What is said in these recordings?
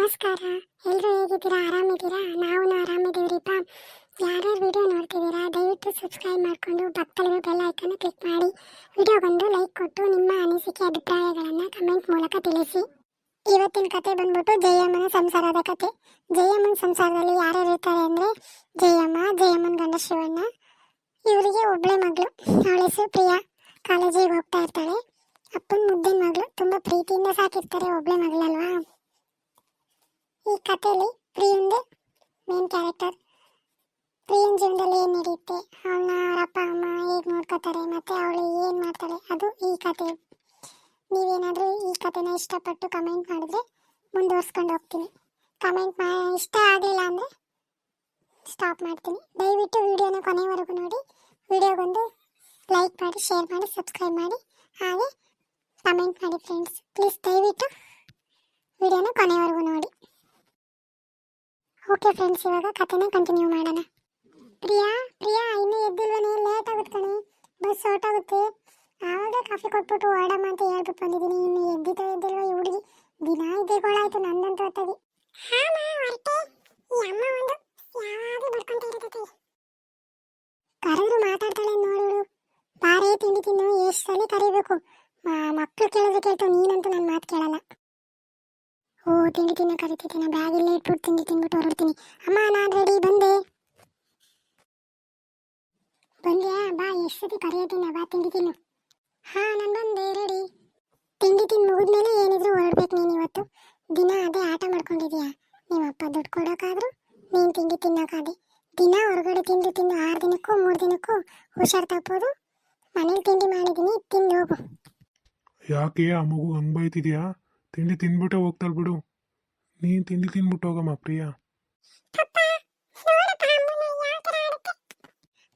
ನಮಸ್ಕಾರ. ಎಲ್ಲರೂ ಹೇಗಿದ್ದೀರಾ? ಆರಾಮಿದ್ದೀರಾ? ನಾವು ಆರಾಮಿದ್ದೀವ್ರಿಪ್ಪ. ಯಾರ್ಯಾರು ವಿಡಿಯೋ ನೋಡ್ತಿದ್ದೀರಾ ದಯವಿಟ್ಟು ಸಬ್ಸ್ಕ್ರೈಬ್ ಮಾಡಿಕೊಂಡು ಪಕ್ಕದಲ್ಲಿರೋ ಬೆಲ್ ಐಕನ್ ಕ್ಲಿಕ್ ಮಾಡಿ ವಿಡಿಯೋಗೊಂದು ಲೈಕ್ ಕೊಟ್ಟು ನಿಮ್ಮ ಅನಿಸಿಕೆ ಅಭಿಪ್ರಾಯಗಳನ್ನು ಕಮೆಂಟ್ ಮೂಲಕ ತಿಳಿಸಿ. ಇವತ್ತಿನ ಕತೆ ಬಂದ್ಬಿಟ್ಟು ಜಯಮ್ಮನ ಸಂಸಾರದ ಕತೆ. ಜಯಮ್ಮನ ಸಂಸಾರದಲ್ಲಿ ಯಾರ್ಯಾರು ಇರ್ತಾರೆ ಅಂದರೆ ಜಯಮ್ಮನ ಗಂಡ ಶಿವಣ್ಣ. ಇವರಿಗೆ ಒಬ್ಬಳೆ ಮಗಳು, ಅವಳ ಹೆಸರು ಪ್ರಿಯಾ. ಕಾಲೇಜಿಗೆ ಹೋಗ್ತಾ ಇರ್ತಾಳೆ. ಅಪ್ಪನ ಮುದ್ದಿನ ಮಗಳು, ತುಂಬ ಪ್ರೀತಿಯಿಂದ ಸಾಕಿರ್ತಾರೆ. ಒಬ್ಬಳೆ ಮಗಳಲ್ವಾ. ಈ ಕಥೆಯಲ್ಲಿ ಪ್ರಿಯಂದೇ ಮೇನ್ ಕ್ಯಾರೆಕ್ಟರ್. ಪ್ರಿಯನ್ ಜೀವನದಲ್ಲಿ ಏನು ನಡೆಯುತ್ತೆ, ಅವಳನ್ನ ಅವರ ಅಪ್ಪ ಅಮ್ಮ ಹೇಗೆ ನೋಡ್ಕೋತಾರೆ, ಮತ್ತು ಅವಳು ಏನು ಮಾಡ್ತಾಳೆ, ಅದು ಈ ಕತೆ. ನೀವೇನಾದರೂ ಈ ಕಥೆನ ಇಷ್ಟಪಟ್ಟು ಕಮೆಂಟ್ ಮಾಡಿದ್ರೆ ಮುಂದುವರ್ಸ್ಕೊಂಡು ಹೋಗ್ತೀನಿ. ಇಷ್ಟ ಆಗಲಿಲ್ಲ ಅಂದರೆ ಸ್ಟಾಪ್ ಮಾಡ್ತೀನಿ. ದಯವಿಟ್ಟು ವಿಡಿಯೋನ ಕೊನೆವರೆಗೂ ನೋಡಿ. ವಿಡಿಯೋಗೊಂದು ಲೈಕ್ ಮಾಡಿ, ಶೇರ್ ಮಾಡಿ, ಸಬ್ಸ್ಕ್ರೈಬ್ ಮಾಡಿ, ಹಾಗೆ ಕಮೆಂಟ್ ಮಾಡಿ ಫ್ರೆಂಡ್ಸ್. ಪ್ಲೀಸ್ ದಯವಿಟ್ಟು ವಿಡಿಯೋನ ಕೊನೆವರೆಗೂ ನೋಡಿ. ಓಕೆ ಫ್ರೆಂಡ್ಸ್, ಇವಾಗ ಕಥೆನ ಕಂಟಿನ್ಯೂ ಮಾಡೋಣ. ಪ್ರಿಯಾ ಇನ್ನೂ ಎದ್ದಿಲ್ವನೇ? ಲೇಟ್ ಆಗುತ್ತೆ ಕಣೆ, ಬಸ್ ಹೊರಟಾಗುತ್ತೆ. ಆವಾಗ ಕಾಫಿ ಕೊಟ್ಬಿಟ್ಟು ಓಡಮ್ಮ ಅಂತ ಹೇಳ್ಬಿಟ್ಟು ಬಂದಿದ್ದೀನಿ. ಇನ್ನು ಎದ್ದಿಲ್ವ ಈ ಹುಡುಗಿ? ದಿನ ಇದೇ ಗೋಳಾಯ್ತು ನಂದಂತೂ ಹೊತ್ತಾಗಿ. ಕರೆದ್ರು ಮಾತಾಡ್ತಾಳೆ ನೋಡು. ಬಾರೇ ತಿಂಡಿ ತಿನ್ನು, ಎಷ್ಟು ಸಲ ಕರಿಬೇಕು. ಮಕ್ಕಳು ಕೇಳಿದ್ರೆ ಕೇಳ್ತಾವೆ, ನೀನಂತೂ ನನ್ನ ಮಾತು ಕೇಳಲ್ಲ. ಓ, ತಿಂಡಿ ತಿನ್ನೋ ಕರಿತಿದ್ದೀನಿ. ಬ್ಯಾಗ್ ಇಲ್ಲೇ ಇಟ್ಬಿಟ್ಟು ತಿಂಡಿ ತಿನ್ಬಿಟ್ಟು ಹೊರಡ್ತೀನಿ. ಅಮ್ಮ ನಾನು ರೆಡಿ, ಬಂದ್ಯಾ? ಬಾ, ಎಷ್ಟು ಸತಿ ಕರೆಯೋದಿನ, ಬಾ ತಿಂಡಿ ತಿನ್ನು. ಹಾಂ, ನಾನು ಬಂದೆ, ರೆಡಿ. ತಿಂಡಿ ತಿಂದು ಮುಗಿದ್ಮೇಲೆ ಏನಿದ್ರು ಹೊರಡ್ಬೇಕು ನೀನು. ಇವತ್ತು ದಿನ ಅದೇ ಆಟ ಮಾಡ್ಕೊಂಡಿದ್ಯಾ? ನಿಮ್ಮಪ್ಪ ದುಡ್ಡು ಕೊಡೋಕ್ಕಾದ್ರು, ನೀನು ತಿಂಡಿ ತಿನ್ನೋಕ್ಕಾದೆ. ದಿನ ಹೊರಗಡೆ ತಿಂದು 6 ದಿನಕ್ಕೂ 3 ದಿನಕ್ಕೂ ಹುಷಾರು ತಪ್ಪೋದು. ಮನೇಲಿ ತಿಂಡಿ ಮಾಡಿದ್ದೀನಿ, ತಿಂದು ಹೋಗು. ಯಾಕೆ ಆ ಮಗು ಹಂಗೆ ಬೈತಿದ್ಯಾ? ತಿಂಡಿ ತಿಂದ್ಬಿಟ್ಟೆ ಹೋಗ್ತಾಳೆ ಬಿಡು. ನೀನು ತಿಂಡಿ ತಿಂದ್ಬಿಟ್ಟು ಹೋಗಮ್ಮ ಪ್ರಿಯಾ.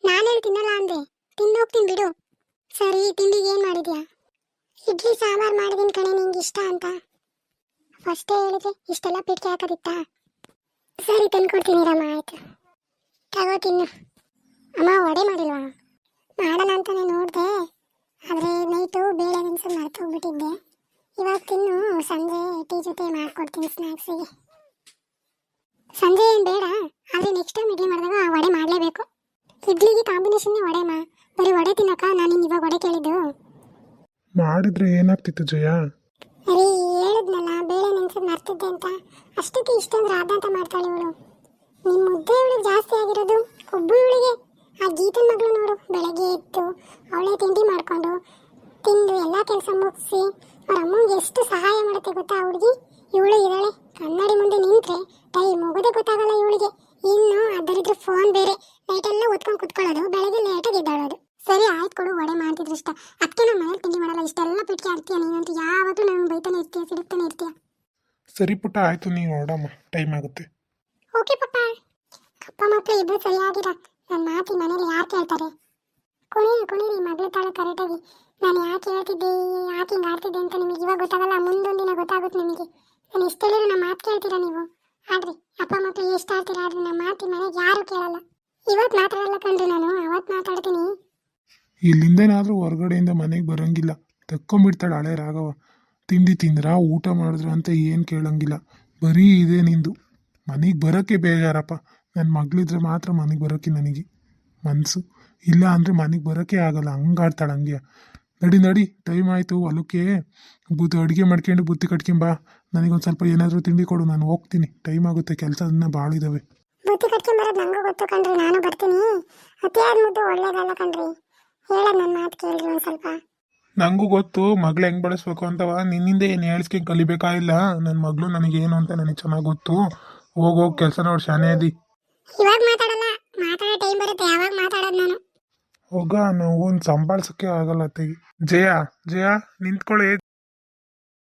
ನಾನೇನು ತಿನ್ನಲ್ಲ ಅಂದೆ, ತಿಂದು ಹೋಗ್ತೀನಿ ಬಿಡು. ಸರಿ, ತಿಂಡಿಗೆ ಏನು ಮಾಡಿದ್ಯಾ? ಇಡ್ಲಿ ಸಾಂಬಾರು ಮಾಡಿದ್ದೀನಿ ಕಣೆ, ನಿಂಗೆ ಇಷ್ಟ ಅಂತ. ಫಸ್ಟೇ ಹೇಳಿದ್ರೆ ಇಷ್ಟೆಲ್ಲ ಪಿಟ್ಕೆ ಹಾಕೋದಿತ್ತಾ? ಸರಿ, ತಂದ್ಕೊಡ್ತೀನಿ ರಮ್ಮ, ಆಯಿತು. ತಗೋ ತಿನ್ನು. ಅಮ್ಮ, ವಡೆ ಮಾಡಿಲ್ವಾ? ಮಾಡೋಣ ಅಂತಾನೆ ನೋಡಿದೆ, ಆದರೆ ನೈಟು ಬೇಳೆ ನೆನೆಸು ಮರ್ತೋಗ್ಬಿಟ್ಟಿದ್ದೆ. ಇವಾಗ ತಿನ್ನು, ಸಂಜೆ ಟೀ ಜೊತೆ ಮಾಡ್ಕೊಡ್ತೀನಿ ಸ್ನ್ಯಾಕ್ಸಿಗೆ. ಸಂಜೆ ಏನು ಬೇಡ, ಆದರೆ ನೆಕ್ಸ್ಟ್ ಟೈಮ್ ಇಡ್ಲಿ ಮಾಡಿದಾಗ ಆ ವಡೆ ಮಾಡಲೇಬೇಕು. ಇಡ್ಲಿಗೆ ಕಾಂಬಿನೇಷನ್ನೇ ವಡೆಮ್ಮ. ಬರೀ ವಡೆ ತಿನ್ನಕ್ಕ ನಾನು ಇವಾಗ ವಡೆ ಕೇಳಿದ್ದು. ಮಾಡಿದ್ರೆ ಏನಾಗ್ತಿತ್ತು ಜಯ? ಅರೆ, ಹೇಳಿದ್ನಲ್ಲ ಬೇಳೆ ನೆನೆಸೋದು ಮರ್ತಿದ್ದೆ ಅಂತ. ಅಷ್ಟಕ್ಕೆ ಇಷ್ಟೊಂದು ರಾಧಾಂತ ಮಾಡ್ತಾಳೆ ಇವಳು. ನಿಮ್ಮ ಮುದ್ದೆ ಇವಳಿಗೆ ಜಾಸ್ತಿ ಆಗಿರೋದು. ಒಬ್ಬಳು ಇವಳಿಗೆ ಆ ಗೀತನ ಮಗಳು ನೋಡು, ಬೆಳಗ್ಗೆ ಎದ್ದು ಅವಳೇ ತಿಂಡಿ ಮಾಡಿಕೊಂಡು ತಿಂದು ಎಲ್ಲ ಕೆಲಸ ಮುಗಿಸಿ ಅವ್ರ ಅಮ್ಮನಿಗೆ ಎಷ್ಟು ಸಹಾಯ ಮಾಡುತ್ತೆ ಗೊತ್ತಾ ಹುಡುಗಿ. ಇವಳು ಇದ್ದಾಳೆ ಕನ್ನಡಿ ಮುಂದೆ ನಿಂತರೆ ಟೈಮ್ ಹೋಗೋದೇ ಗೊತ್ತಾಗಲ್ಲ ಇವಳಿಗೆ. ಇನ್ನು ಅದರಿದ್ರೆ ಫೋನ್ ಬೇರೆ, ನೈಟೆಲ್ಲ ಓದ್ಕೊಂಡು ಕುತ್ಕೊಳ್ಳೋದು, ಬೆಳಗ್ಗೆ ಲೇಟಾಗಿ ಎದ್ದಾಳೋದು. ಸರಿ ಆಯ್ತು ಕೊಡು, ವಡೆ ಮಾಡ್ತಿದ್ರು ಇಷ್ಟ. ಅದಕ್ಕೆ ನಮ್ಮ ಮನೇಲಿ ತಿಂಡಿ ಮಾಡಲ್ಲ. ಇಷ್ಟೆಲ್ಲ ಪಿಟ್ಕೆ ಆಗ್ತೀಯ ನೀನಂತೂ, ಯಾವಾಗಲೂ ನಾನು ಬೈತಾನೆ ಇರ್ತೀಯ, ಸಿಡುಕ್ತಾನೆ ಇರ್ತೀಯ. ಸರಿ ಪುಟ್ಟ, ಆಯಿತು, ನೀನು ಹೊರಡಮ್ಮ, ಟೈಮ್ ಆಗುತ್ತೆ. ಓಕೆ ಪಪ್ಪ. ಅಪ್ಪ ಮಕ್ಕಳು ಇಬ್ಬರು ಸರಿಯಾಗಿರ. ನನ್ನ ಮಾತಿ ಮನೇಲಿ ಯಾರು ಕೇಳ್ತಾರೆ? ಕುಣೀರಿ ಮಗಳ ತಾಳ ಕರೆಕ್ಟಾಗಿ. ನಾನು ಯಾಕೆ ಹೇಳ್ತಿದ್ದೆ, ಯಾಕೆ ಹಿಂಗೆ ಆಡ್ತಿದ್ದೆ ಅಂತ ನಿಮಗೆ ಇವಾಗ ಗೊತ್ತಾಗಲ್ಲ, ಮುಂದೊಂದಿನ ಗೊತ್ತಾಗುತ್ತೆ ನಿಮಗೆ. ನಾನು ಎಷ್ಟು ಹೇಳಿದ್ರು ನಮ್ಮ ಮಾತು ಕೇಳ್ತೀರಾ ನೀವು? ಆಡ್ರಿ, ಅಪ್ಪ ಮಕ್ಕಳು ಎಷ್ಟು ಆಡ್ತೀರಾ ಆಡ್ರಿ, ನಮ್ಮ ಮಾತಿ ಮನೆಗೆ ಯಾರು ಕೇಳಲ್ಲ. ಇವತ್ತು ಮಾತಾಡಲ್ಲ ಕಣ್ರಿ, ನಾನು ಅವತ್ತು ಮಾತಾಡ್ತೀನಿ. ಇಲ್ಲಿಂದೇನಾದರೂ ಹೊರಗಡೆಯಿಂದ ಮನೆಗೆ ಬರೋಂಗಿಲ್ಲ, ತಕ್ಕೊಂಬಿಡ್ತಾಳೆ ಹಳೆ ರಾಘವ. ತಿಂಡಿ ತಿಂದ್ರಾ, ಊಟ ಮಾಡಿದ್ರ ಅಂತ ಏನು ಕೇಳೋಂಗಿಲ್ಲ, ಬರೀ ಇದೆ ನಿಂದು. ಮನೆಗೆ ಬರೋಕ್ಕೆ ಬೇಜಾರಪ್ಪ. ನನ್ನ ಮಗಳಿದ್ರೆ ಮಾತ್ರ ಮನೆಗೆ ಬರೋಕ್ಕೆ ನನಗೆ ಮನಸ್ಸು, ಇಲ್ಲ ಅಂದರೆ ಮನೆಗೆ ಬರೋಕ್ಕೆ ಆಗಲ್ಲ. ಹಂಗಾಡ್ತಾಳೆ ಹಂಗೆ. ನಡಿ ಟೈಮ್ ಆಯಿತು, ಹೊಲಕ್ಕೆ ಅಡುಗೆ ಮಾಡ್ಕೊಂಡು ಬುತ್ತಿ ಕಟ್ಕೊಂಬಾ. ನನಗೊಂದು ಸ್ವಲ್ಪ ಏನಾದರೂ ತಿಂಡಿ ಕೊಡು, ನಾನು ಹೋಗ್ತೀನಿ. ಟೈಮ್ ಆಗುತ್ತೆ, ಕೆಲಸ ಇನ್ನೂ ಭಾಳ ಇದ್ದಾವೆ. ಬುತ್ತಿ ಕಟ್ಕೊಂಬರೋದು ನನಗೂ ಗೊತ್ತು ಕಣ್ರಿ, ನಾನು ಬರ್ತೀನಿ. ಅತಿಯಾದ ಮುದ್ದು ಒಳ್ಳೇದಲ್ಲ ಕಣ್ರಿ, ಹೇಳೋದು ನನ್ನ ಮಾತು ಕೇಳಿರಿ ಒಂದು ಸ್ವಲ್ಪ. ನನಗೂ ಗೊತ್ತು ಮಗಳು ಹೆಂಗೆ ಬಳಸ್ಬೇಕು ಅಂತವ. ನಿನ್ನಿಂದ ಏನು ಹೇಳ್ಸ್ಕೊಂಡು ಕಲಿಬೇಕಾಗಿಲ್ಲ. ನನ್ನ ಮಗಳು ನನಗೇನು ಅಂತ ನನಗೆ ಚೆನ್ನಾಗಿ ಗೊತ್ತು. ಹೋಗಿ ಕೆಲಸ ನೋಡಿ, ಶಾನೆ ಅದಿ. ಇವಾಗ ಮಾತಾಡಲ್ಲ, ಮಾತಾಡೋ ಟೈಮ್ ಬರುತ್ತೆ, ಯಾವಾಗ ಮಾತಾಡೋದು ನಾನು. ಹೋಗ, ನಾವು ಒಂದು ಸಂಭಾಳ್ಸೋಕ್ಕೆ ಆಗಲ್ಲ ಅತ್ತೆಗೆ. ಜಯ ನಿಂತ್ಕೊಳ್ಳಿ.